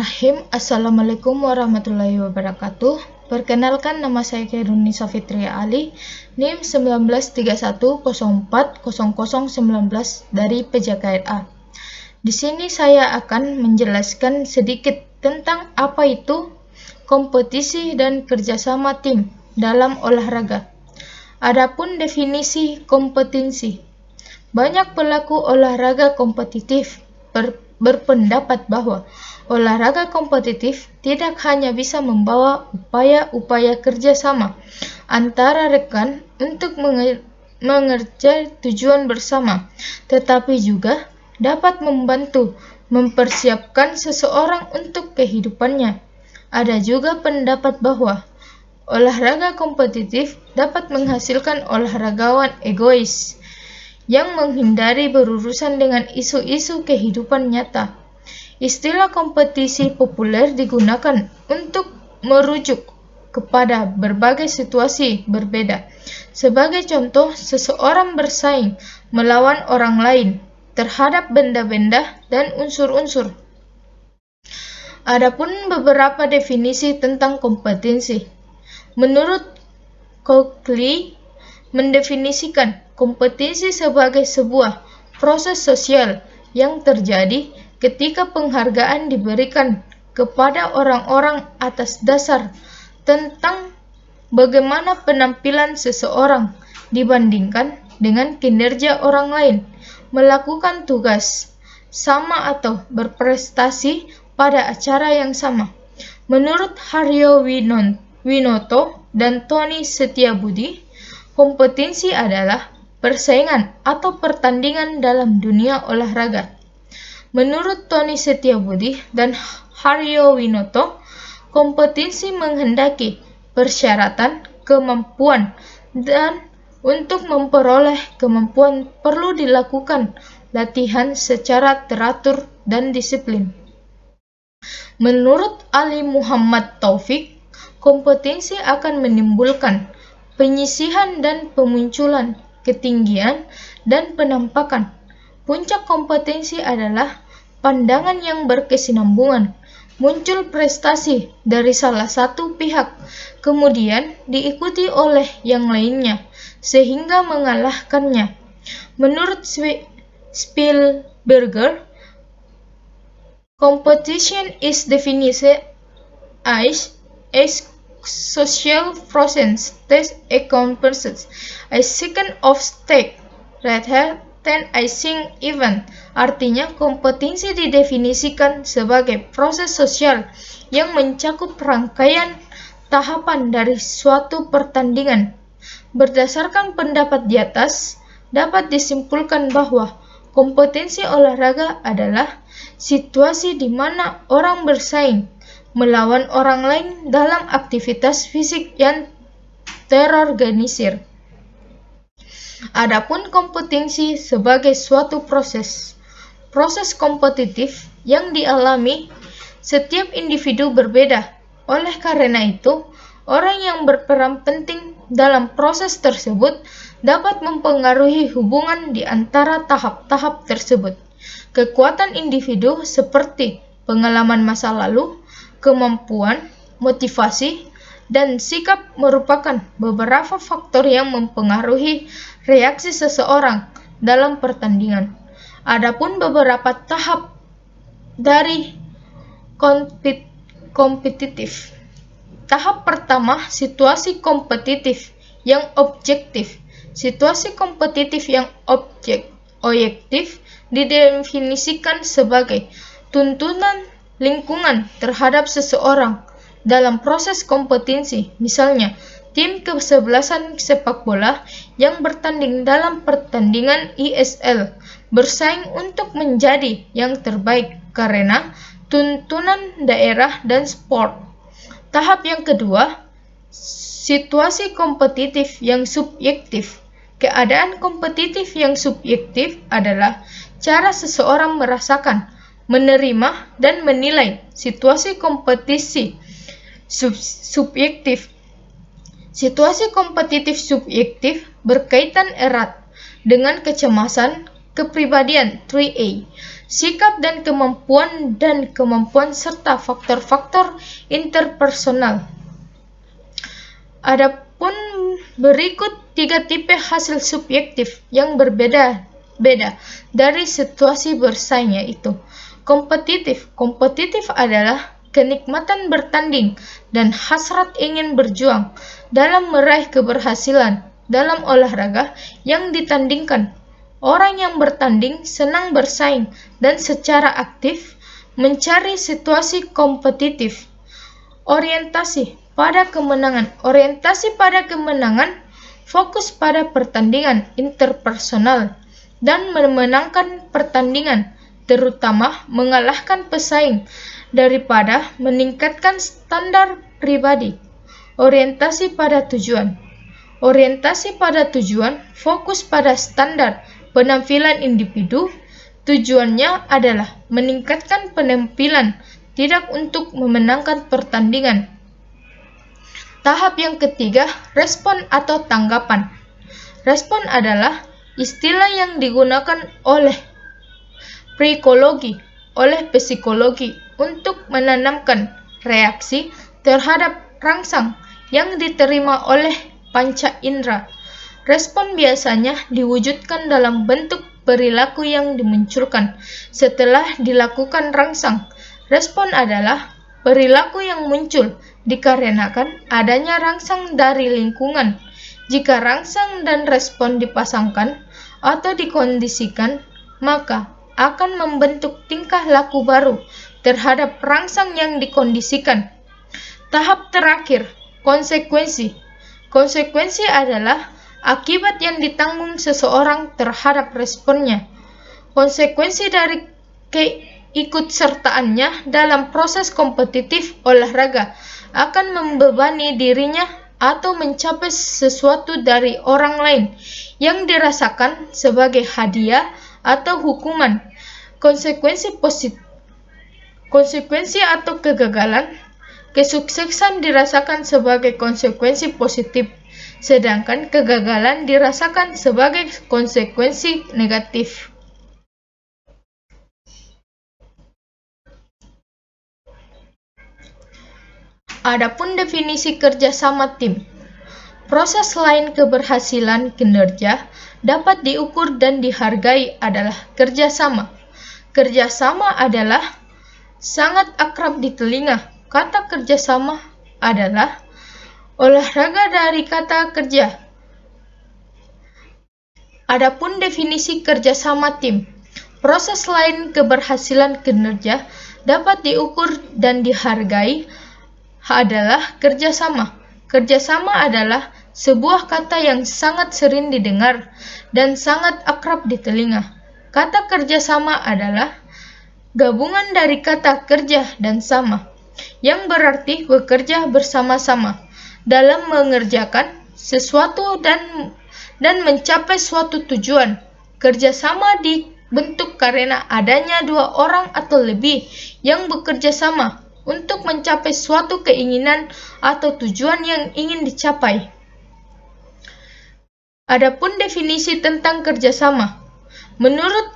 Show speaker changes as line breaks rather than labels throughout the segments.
Bismillahirrahmanirrahim. Assalamualaikum warahmatullahi wabarakatuh. Perkenalkan, nama saya Khairunisa Fitria Ali, NIM 1931040019 dari Pejagaan A. Di sini saya akan menjelaskan sedikit tentang apa itu kompetisi dan kerjasama tim dalam olahraga. Adapun definisi kompetensi, banyak pelaku olahraga kompetitif berpendapat bahwa olahraga kompetitif tidak hanya bisa membawa upaya-upaya kerjasama antara rekan untuk mengerjakan tujuan bersama, tetapi juga dapat membantu mempersiapkan seseorang untuk kehidupannya. Ada juga pendapat bahwa olahraga kompetitif dapat menghasilkan olahragawan egois yang menghindari berurusan dengan isu-isu kehidupan nyata. Istilah kompetisi populer digunakan untuk merujuk kepada berbagai situasi berbeda. Sebagai contoh, seseorang bersaing melawan orang lain terhadap benda-benda dan unsur-unsur. Adapun beberapa definisi tentang kompetensi. Menurut Coakley, mendefinisikan kompetensi sebagai sebuah proses sosial yang terjadi ketika penghargaan diberikan kepada orang-orang atas dasar tentang bagaimana penampilan seseorang dibandingkan dengan kinerja orang lain, melakukan tugas sama atau berprestasi pada acara yang sama. Menurut Haryo Winoto dan Tony Setiabudi, kompetensi adalah persaingan atau pertandingan dalam dunia olahraga. Menurut Tony Setiabudi dan Haryo Winoto, kompetensi menghendaki persyaratan kemampuan, dan untuk memperoleh kemampuan perlu dilakukan latihan secara teratur dan disiplin. Menurut Ali Muhammad Taufik, kompetensi akan menimbulkan penyisihan dan pemunculan ketinggian dan penampakan. Puncak kompetensi adalah pandangan yang berkesinambungan, muncul prestasi dari salah satu pihak, kemudian diikuti oleh yang lainnya, sehingga mengalahkannya. Menurut Spielberger, competition is defined as social process that accomplishes a second of stake rather than a single event. Artinya, kompetensi didefinisikan sebagai proses sosial yang mencakup rangkaian tahapan dari suatu pertandingan. Berdasarkan pendapat di atas, dapat disimpulkan bahwa kompetensi olahraga adalah situasi di mana orang bersaing melawan orang lain dalam aktivitas fisik yang terorganisir. Adapun kompetensi sebagai suatu proses kompetitif yang dialami setiap individu berbeda. Oleh karena itu, orang yang berperan penting dalam proses tersebut dapat mempengaruhi hubungan di antara tahap-tahap tersebut. Kekuatan individu seperti pengalaman masa lalu, kemampuan, motivasi, dan sikap merupakan beberapa faktor yang mempengaruhi reaksi seseorang dalam pertandingan. Adapun beberapa tahap dari kompetitif. Tahap pertama, situasi kompetitif yang objektif. Situasi kompetitif yang objektif didefinisikan sebagai tuntunan lingkungan terhadap seseorang dalam proses kompetisi. Misalnya, tim kesebelasan sepak bola yang bertanding dalam pertandingan ISL bersaing untuk menjadi yang terbaik karena tuntunan daerah dan sport. Tahap yang kedua, situasi kompetitif yang subjektif. Keadaan kompetitif yang subjektif adalah cara seseorang merasakan, menerima, dan menilai situasi kompetisi subjektif. Situasi kompetitif subjektif berkaitan erat dengan kecemasan, kepribadian 3A, sikap dan kemampuan serta faktor-faktor interpersonal. Adapun berikut 3 tipe hasil subjektif yang berbeda-beda dari situasi bersaing, yaitu kompetitif. Kompetitif adalah kenikmatan bertanding dan hasrat ingin berjuang dalam meraih keberhasilan dalam olahraga yang ditandingkan. Orang yang bertanding senang bersaing dan secara aktif mencari situasi kompetitif. Orientasi pada kemenangan. Orientasi pada kemenangan fokus pada pertandingan interpersonal dan memenangkan pertandingan, terutama mengalahkan pesaing daripada meningkatkan standar pribadi. Orientasi pada tujuan. Orientasi pada tujuan fokus pada standar penampilan individu. Tujuannya adalah meningkatkan penampilan, tidak untuk memenangkan pertandingan. Tahap yang ketiga, respon atau tanggapan. Respon adalah istilah yang digunakan oleh psikologi untuk menanamkan reaksi terhadap rangsang yang diterima oleh panca indera. Respon biasanya diwujudkan dalam bentuk perilaku yang dimunculkan setelah dilakukan rangsang. Respon adalah perilaku yang muncul dikarenakan adanya rangsang dari lingkungan. Jika rangsang dan respon dipasangkan atau dikondisikan, maka akan membentuk tingkah laku baru terhadap rangsang yang dikondisikan. Tahap terakhir, konsekuensi. Konsekuensi adalah akibat yang ditanggung seseorang terhadap responnya. Konsekuensi dari keikutsertaannya dalam proses kompetitif olahraga akan membebani dirinya atau mencapai sesuatu dari orang lain yang dirasakan sebagai hadiah atau hukuman. Konsekuensi atau kegagalan. Kesuksesan dirasakan sebagai konsekuensi positif, sedangkan kegagalan dirasakan sebagai konsekuensi negatif. Adapun definisi kerjasama tim. Proses lain keberhasilan kinerja dapat diukur dan dihargai adalah kerjasama. Kerjasama adalah sangat akrab di telinga. Kata kerjasama adalah olahraga dari kata kerja. Adapun definisi kerjasama tim. Proses lain keberhasilan kinerja dapat diukur dan dihargai adalah kerjasama. Kerjasama adalah sebuah kata yang sangat sering didengar dan sangat akrab di telinga. Kata kerjasama adalah gabungan dari kata kerja dan sama, yang berarti bekerja bersama-sama dalam mengerjakan sesuatu dan mencapai suatu tujuan. Kerjasama dibentuk karena adanya 2 orang atau lebih yang bekerja sama untuk mencapai suatu keinginan atau tujuan yang ingin dicapai. Adapun definisi tentang kerjasama. Menurut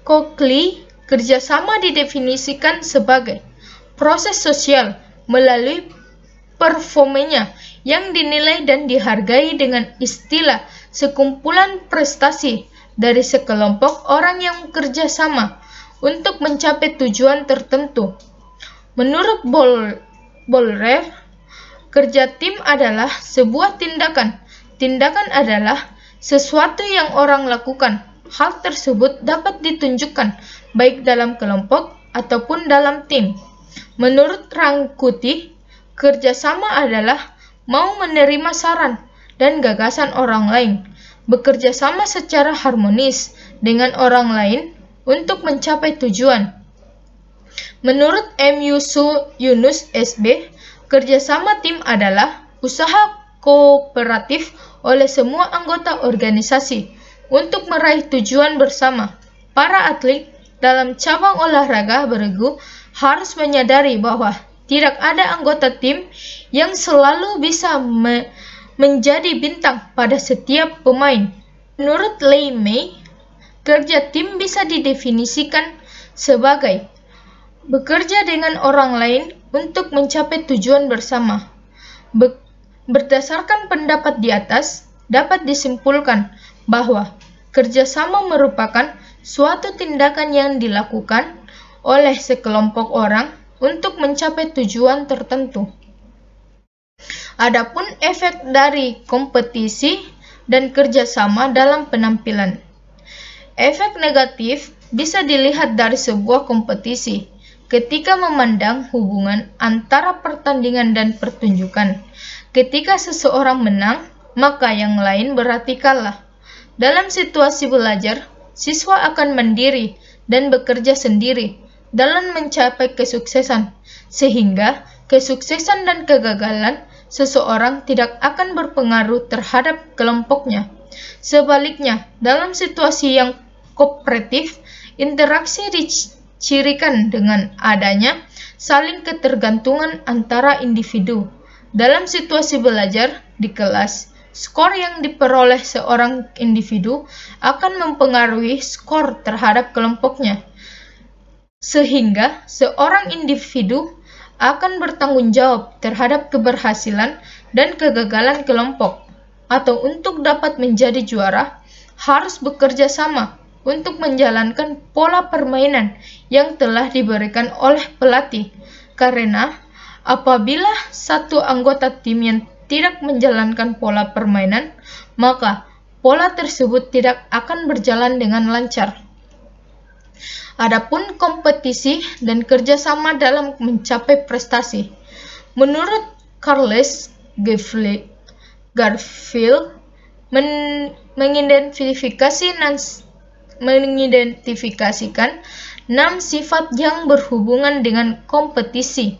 Coakley, kerjasama didefinisikan sebagai proses sosial melalui performanya yang dinilai dan dihargai dengan istilah sekumpulan prestasi dari sekelompok orang yang bekerja sama untuk mencapai tujuan tertentu. Menurut Bollrer, kerja tim adalah sebuah tindakan. Tindakan adalah sesuatu yang orang lakukan. Hal tersebut dapat ditunjukkan baik dalam kelompok ataupun dalam tim. Menurut Rangkuti, kerjasama adalah mau menerima saran dan gagasan orang lain, bekerja sama secara harmonis dengan orang lain untuk mencapai tujuan. Menurut M. Yunus SB, kerjasama tim adalah usaha kooperatif oleh semua anggota organisasi untuk meraih tujuan bersama. Para atlet dalam cabang olahraga beregu harus menyadari bahwa tidak ada anggota tim yang selalu bisa menjadi bintang pada setiap pemain. Menurut Lei Mei, kerja tim bisa didefinisikan sebagai bekerja dengan orang lain untuk mencapai tujuan bersama. Berdasarkan pendapat di atas, dapat disimpulkan bahwa kerjasama merupakan suatu tindakan yang dilakukan oleh sekelompok orang untuk mencapai tujuan tertentu. Adapun efek dari kompetisi dan kerjasama dalam penampilan. Efek negatif bisa dilihat dari sebuah kompetisi ketika memandang hubungan antara pertandingan dan pertunjukan. Ketika seseorang menang, maka yang lain berarti kalah. Dalam situasi belajar, siswa akan mandiri dan bekerja sendiri dalam mencapai kesuksesan, sehingga kesuksesan dan kegagalan seseorang tidak akan berpengaruh terhadap kelompoknya. Sebaliknya, dalam situasi yang kooperatif, interaksi dicirikan dengan adanya saling ketergantungan antara individu. Dalam situasi belajar di kelas, skor yang diperoleh seorang individu akan mempengaruhi skor terhadap kelompoknya, sehingga seorang individu akan bertanggung jawab terhadap keberhasilan dan kegagalan kelompok, atau untuk dapat menjadi juara, harus bekerja sama untuk menjalankan pola permainan yang telah diberikan oleh pelatih. Karena apabila satu anggota tim yang tidak menjalankan pola permainan, maka pola tersebut tidak akan berjalan dengan lancar. Adapun kompetisi dan kerjasama dalam mencapai prestasi. Menurut Charles Garfield, mengidentifikasikan 6 sifat yang berhubungan dengan kompetisi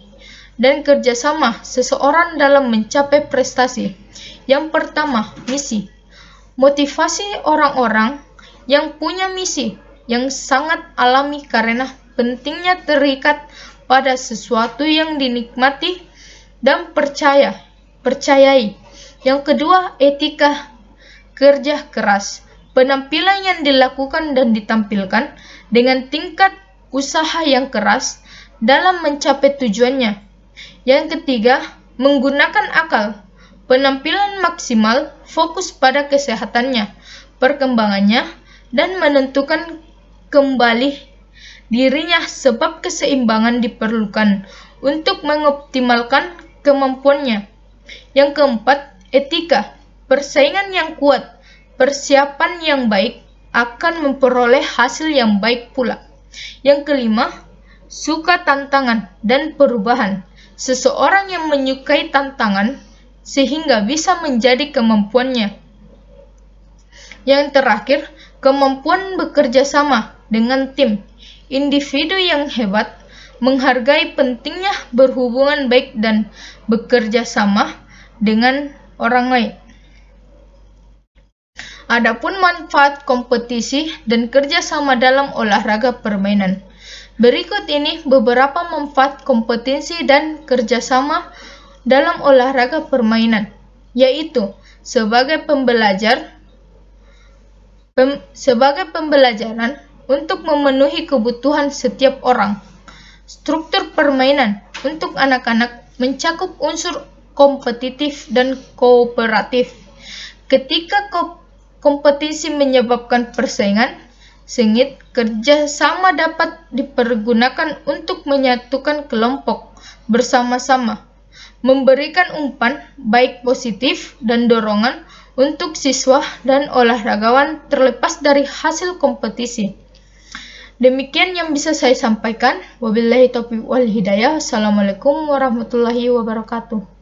dan kerjasama seseorang dalam mencapai prestasi. Yang pertama, misi. Motivasi orang-orang yang punya misi yang sangat alami karena pentingnya terikat pada sesuatu yang dinikmati dan percayai. Yang kedua, etika kerja keras. Penampilan yang dilakukan dan ditampilkan dengan tingkat usaha yang keras dalam mencapai tujuannya. Yang ketiga, menggunakan akal. Penampilan maksimal fokus pada kesehatannya, perkembangannya, dan menentukan kembali dirinya sebab keseimbangan diperlukan untuk mengoptimalkan kemampuannya. Yang keempat, etika. Persaingan yang kuat, persiapan yang baik akan memperoleh hasil yang baik pula. Yang kelima, suka tantangan dan perubahan. Seseorang yang menyukai tantangan sehingga bisa menjadi kemampuannya. Yang terakhir, kemampuan bekerja sama dengan tim. Individu yang hebat menghargai pentingnya berhubungan baik dan bekerja sama dengan orang lain. Adapun manfaat kompetisi dan kerjasama dalam olahraga permainan. Berikut ini beberapa manfaat kompetisi dan kerjasama dalam olahraga permainan, yaitu sebagai pembelajaran untuk memenuhi kebutuhan setiap orang. Struktur permainan untuk anak-anak mencakup unsur kompetitif dan kooperatif. Ketika kompetisi menyebabkan persaingan sengit, kerjasama dapat dipergunakan untuk menyatukan kelompok bersama-sama, memberikan umpan baik positif dan dorongan untuk siswa dan olahragawan terlepas dari hasil kompetisi. Demikian yang bisa saya sampaikan. Wabillahi taufiq wal hidayah. Assalamualaikum warahmatullahi wabarakatuh.